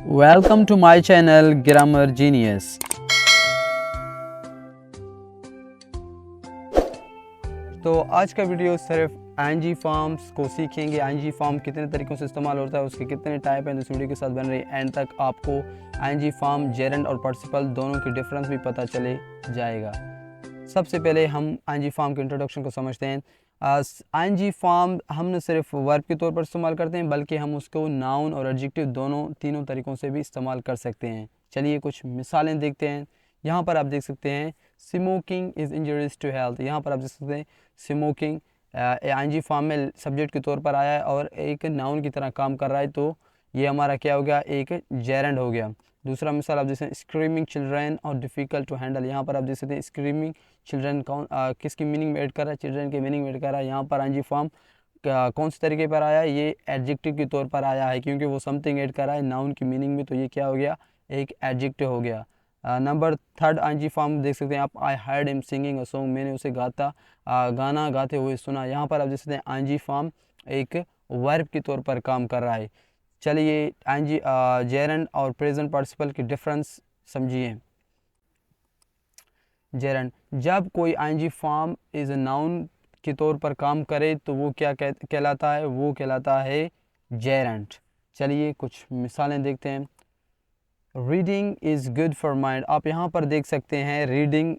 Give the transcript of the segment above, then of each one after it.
Welcome to my channel Grammar Genius। तो आज का वीडियो सिर्फ आईएनजी फॉर्म्स को सीखेंगे। आईएनजी फॉर्म कितने तरीक़ों से इस्तेमाल होता है, उसके कितने टाइप हैं, इस वीडियो के साथ बन रही एंड तक आपको आईएनजी फॉर्म, जेरेंड और पार्टिसिपल दोनों की डिफरेंस भी पता चले जाएगा। सबसे पहले हम आईएनजी फॉर्म के इंट्रोडक्शन को समझते हैं। आईएनजी फॉर्म हम न सिर्फ वर्ब के तौर पर इस्तेमाल करते हैं, बल्कि हम उसको नाउन और एडजेक्टिव तीनों तरीक़ों से भी इस्तेमाल कर सकते हैं। चलिए कुछ मिसालें देखते हैं। यहाँ पर आप देख सकते हैं स्मोकिंग इज़ इंजurious टू हेल्थ। यहाँ पर आप देख सकते हैं स्मोकिंग आईएनजी फॉर्म में सब्जेक्ट के तौर पर आया है और एक नाउन की तरह काम कर रहा है, तो ये हमारा क्या हो गया, एक जेरेंड हो गया। दूसरा मिसाल आप देख सकते हैं स्क्रीमिंग चिल्ड्रेन और डिफ़िकल्ट टू हैंडल। यहाँ पर आप देख सकते हैं स्क्रीमिंग चिल्ड्रेन किसकी मीनिंग में ऐड कर रहा है, चिल्ड्रेन की मीनिंग में ऐड कर रहा है। यहाँ पर आईएनजी फॉर्म कौन से तरीके पर आया है, ये एडजेक्टिव के तौर पर आया है, क्योंकि वो समथिंग ऐड कर रहा है नाउन की मीनिंग में, तो ये क्या हो गया, एक एडजेक्टिव हो गया। नंबर थर्ड आईएनजी फॉर्म देख सकते हैं आप, I heard him singing a song, मैंने उसे गाना गाते हुए सुना। यहाँ पर आप देख सकते हैं आईएनजी फॉर्म एक वर्ब के तौर पर काम कर रहा है। चलिए आईएनजी जेरेंड और प्रेजेंट पार्टिसिपल की डिफरेंस समझिए। जेरेंड, जब कोई आईएनजी फॉर्म इज नाउन के तौर पर काम करे तो वो क्या कहलाता है, वो कहलाता है जेरेंड। चलिए कुछ मिसालें देखते हैं। Reading is good for mind, आप यहाँ पर देख सकते हैं रीडिंग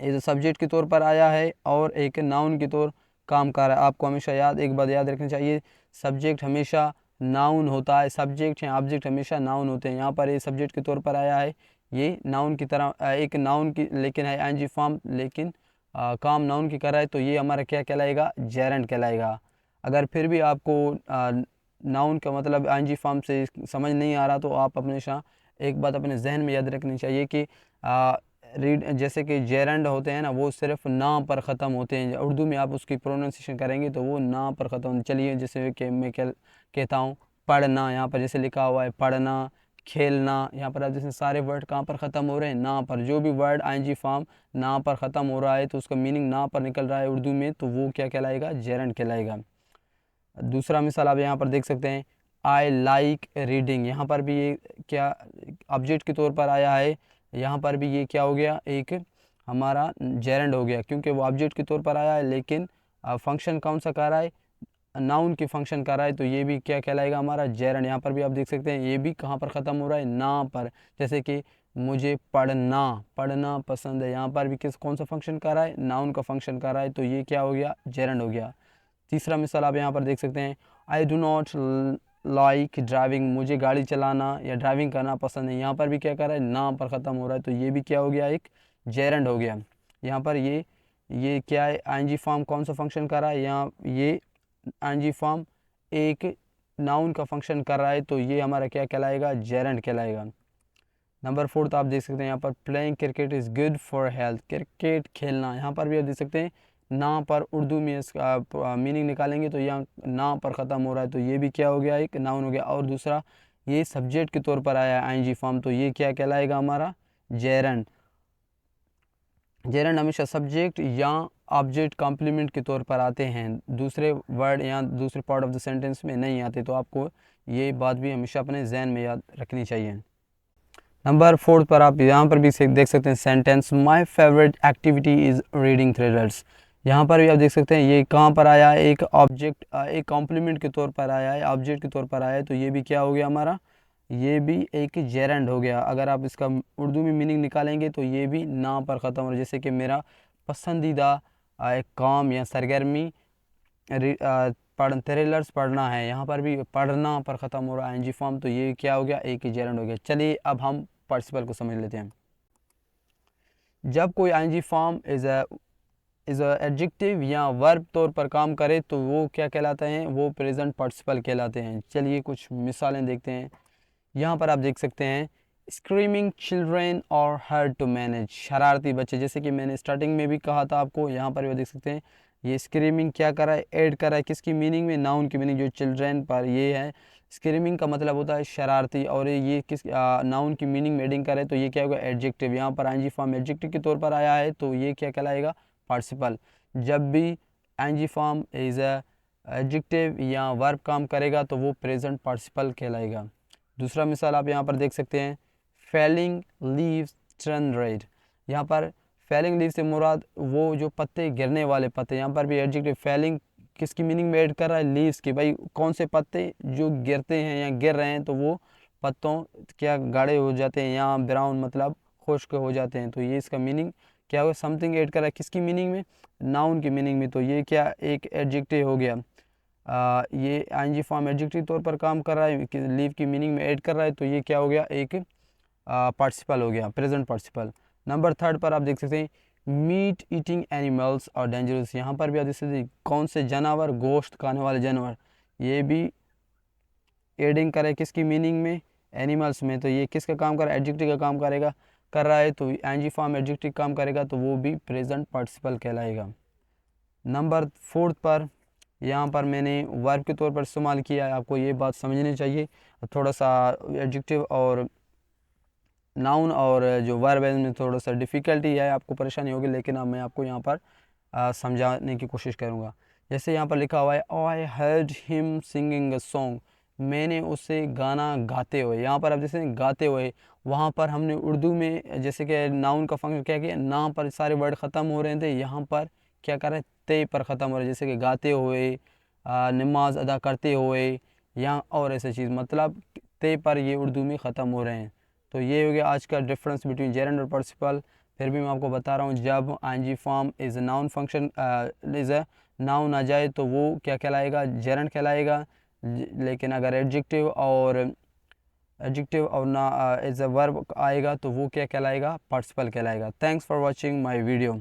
एज सब्जेक्ट के तौर पर आया है और एक नाउन के तौर काम कर रहा है। आपको हमेशा एक बात याद रखनी चाहिए, सब्जेक्ट हमेशा नाउन होता है, सब्जेक्ट या ऑब्जेक्ट हमेशा नाउन होते हैं। यहाँ पर ये सब्जेक्ट के तौर पर आया है, ये नाउन की तरह एक नाउन की लेकिन है आईएनजी फॉर्म, लेकिन काम नाउन की कर रहा है, तो ये हमारा क्या कहलाएगा, जेरेंड कहलाएगा। अगर फिर भी आपको नाउन का मतलब आईएनजी फॉर्म से समझ नहीं आ रहा, तो आप हमेशा एक बात अपने जहन में याद रखनी चाहिए कि रीड जैसे कि जेरेंड होते हैं ना, वो सिर्फ ना पर ख़त्म होते हैं। उर्दू में आप उसकी प्रोनाउंसिएशन करेंगे तो वो ना पर ख़त्म होते। चलिए जैसे कि मैं कहता हूँ पढ़ना, यहाँ पर जैसे लिखा हुआ है पढ़ना, खेलना, यहाँ पर आप जैसे सारे वर्ड कहाँ पर ख़त्म हो रहे हैं, ना पर। जो भी वर्ड आईएनजी फॉर्म ना पर ख़त्म हो रहा है तो उसका मीनिंग ना पर निकल रहा है उर्दू में, तो वो क्या कहलाएगा, जेरेंड कहलाएगा। दूसरा मिसाल आप यहाँ पर देख सकते हैं आई लाइक रीडिंग। यहाँ पर भी ये क्या ऑब्जेक्ट के तौर पर आया है, यहाँ पर भी ये क्या हो गया, एक हमारा जेरेंड हो गया, क्योंकि वो ऑब्जेक्ट के तौर पर आया है, लेकिन फंक्शन कौन सा कर रहा है, नाउन की फंक्शन कर रहा है, तो ये भी क्या कहलाएगा, हमारा जेरेंड। यहाँ पर भी आप देख सकते हैं ये भी कहाँ पर ख़त्म हो रहा है, ना पर। जैसे कि मुझे पढ़ना पढ़ना पसंद है, यहाँ पर भी कौन सा फंक्शन कर रहा है, नाउन का फंक्शन कर रहा है, तो ये क्या हो गया, जेरेंड हो गया। तीसरा मिसाल आप यहाँ पर देख सकते हैं I do not like driving, मुझे गाड़ी चलाना या ड्राइविंग करना पसंद है। यहाँ पर भी क्या कर रहा है, ना पर ख़त्म हो रहा है, तो ये भी क्या हो गया, एक जेरेंड हो गया। यहाँ पर ये क्या है, आईएनजी फॉर्म कौन सा फंक्शन कर रहा है, यहाँ ये आईएनजी फॉर्म एक नाउन का फंक्शन कर रहा है, तो ये हमारा क्या कहलाएगा, जेरेंड कहलाएगा। नंबर फोर्थ आप देख सकते हैं यहाँ पर playing cricket is good for health, cricket खेलना। यहाँ पर भी आप देख सकते हैं ना पर उर्दू में इसका मीनिंग निकालेंगे तो यहाँ ना पर ख़त्म हो रहा है, तो ये भी क्या हो गया, एक नाउन हो गया। और दूसरा ये सब्जेक्ट के तौर पर आया है आईएनजी फॉर्म, तो ये क्या कहलाएगा, हमारा जेरेंड। जेरेंड हमेशा सब्जेक्ट या ऑब्जेक्ट कॉम्प्लीमेंट के तौर पर आते हैं, दूसरे वर्ड या दूसरे पार्ट ऑफ द सेंटेंस में नहीं आते, तो आपको ये बात भी हमेशा अपने जहन में याद रखनी चाहिए। नंबर फोर्थ पर आप यहाँ पर भी देख सकते हैं sentence my favourite activity is reading thrillers. यहाँ पर भी आप देख सकते हैं ये कहाँ पर आया है, एक ऑब्जेक्ट एक कॉम्प्लीमेंट के तौर पर आया है, ऑब्जेक्ट के तौर पर आया है, तो ये भी क्या हो गया हमारा, ये भी एक जेरेंड हो गया। अगर आप इसका उर्दू में मीनिंग निकालेंगे तो ये भी ना पर ख़त्म हो रहा है। जैसे कि मेरा पसंदीदा एक काम या सरगर्मी थ्रिलर्स पढ़ना है, यहाँ पर भी पढ़ना पर ख़त्म हो रहा है आईएनजी फॉर्म, तो ये क्या हो गया, एक ही जेरेंड हो गया। चलिए अब हम पार्टिसिपल को समझ लेते हैं। जब कोई आईएनजी फॉर्म इज़ एडजेक्टिव या वर्ब तौर पर काम करे तो वो क्या कहलाते हैं, वो प्रेजेंट पार्टिसिपल कहलाते हैं। चलिए कुछ मिसालें देखते हैं। यहाँ पर आप देख सकते हैं स्क्रीमिंग चिल्ड्रेन और हार्ड टू मैनेज, शरारती बच्चे। जैसे कि मैंने स्टार्टिंग में भी कहा था आपको, यहाँ पर भी देख सकते हैं ये स्क्रीमिंग क्या कर रहा है, ऐड कर रहा है किसकी मीनिंग में, नाउन की मीनिंग, जो चिल्ड्रेन पर ये है। स्क्रीमिंग का मतलब होता है शरारती, और ये किस नाउन की मीनिंग में एडिंग करे, तो ये क्या होगा, एडजेक्टिव। यहाँ पर आईएनजी फॉर्म एडजेक्टिव के तौर पर आया है, तो ये क्या कहलाएगा, पार्टिसिपल। जब भी आईएनजी फॉर्म एज एडजेक्टिव या वर्ब काम करेगा तो वो प्रेजेंट पार्टिसिपल कहलाएगा। दूसरा मिसाल आप यहाँ पर देख सकते हैं, फेलिंग लीव्स टर्न रेड। यहाँ पर फेलिंग लीव से मुराद वो जो पत्ते गिरने वाले पत्ते, यहाँ पर भी एडजेक्टिव फेलिंग किसकी मीनिंग में ऐड कर रहा है, लीव्स की। भाई कौन से पत्ते जो गिरते हैं या गिर रहे हैं तो वो पत्तों क्या गाढ़े हो जाते हैं या ब्राउन मतलब खुश्क हो जाते हैं। तो ये इसका मीनिंग क्या हुआ, समथिंग ऐड कर रहा है किसकी मीनिंग में, नाउन की मीनिंग में। तो ये क्या एक एडजेक्टिव हो गया। ये आईएनजी फॉर्म एडजेक्टिव तौर पर काम कर रहा है, लीव की मीनिंग में ऐड कर रहा है, तो ये क्या हो गया, एक पार्टिसिपल हो गया, प्रेजेंट पार्टिसिपल। नंबर 3 पर आप देख सकते हैं, मीट ईटिंग एनिमल्स और डेंजरस। यहाँ पर भी आप देख सकते हैं कौन से जानवर, गोश्त खाने वाले जानवर, ये भी एडिंग करे किसकी मीनिंग में, एनिमल्स में। तो ये किसका काम कर रहा है, एडजेक्टिव का काम करेगा, कर रहा है। तो आईएनजी फॉर्म एडजेक्टिव काम करेगा तो वो भी प्रेजेंट पार्टिसिपल कहलाएगा। नंबर 4 पर यहाँ पर मैंने वर्ब के तौर पर इस्तेमाल किया है, आपको ये बात समझनी चाहिए। थोड़ा सा एडजेक्टिव और नाउन और जो वर्ब है इनमें थोड़ा सा डिफ़िकल्टी है, आपको परेशानी होगी, लेकिन अब मैं आपको यहाँ पर समझाने की कोशिश करूँगा। जैसे यहाँ पर लिखा हुआ है, I heard him singing a song, मैंने उसे गाना गाते हुए। यहाँ पर आप जैसे गाते हुए, वहाँ पर हमने उर्दू में जैसे कि नाउन का फंक्शन क्या किया, ना पर सारे वर्ड ख़त्म हो रहे थे, यहाँ पर क्या कर रहे हैं, ते पर ख़त्म हो रहे हैं। जैसे कि गाते हुए, नमाज अदा करते हुए या और ऐसे चीज़, मतलब ते पर ये उर्दू में ख़त्म हो रहे हैं। तो ये हो गया आज का डिफरेंस बिटवीन जेरेंड और पार्टिसिपल। फिर भी मैं आपको बता रहा हूँ, जब ING form is a noun function is a noun आ जाए तो वो क्या कहलाएगा, जेरेंड कहलाएगा। लेकिन अगर एडजेक्टिव और ना एज अ वर्ब आएगा तो वो क्या कहलाएगा, पार्टिसिपल कहलाएगा। Thanks for watching my video.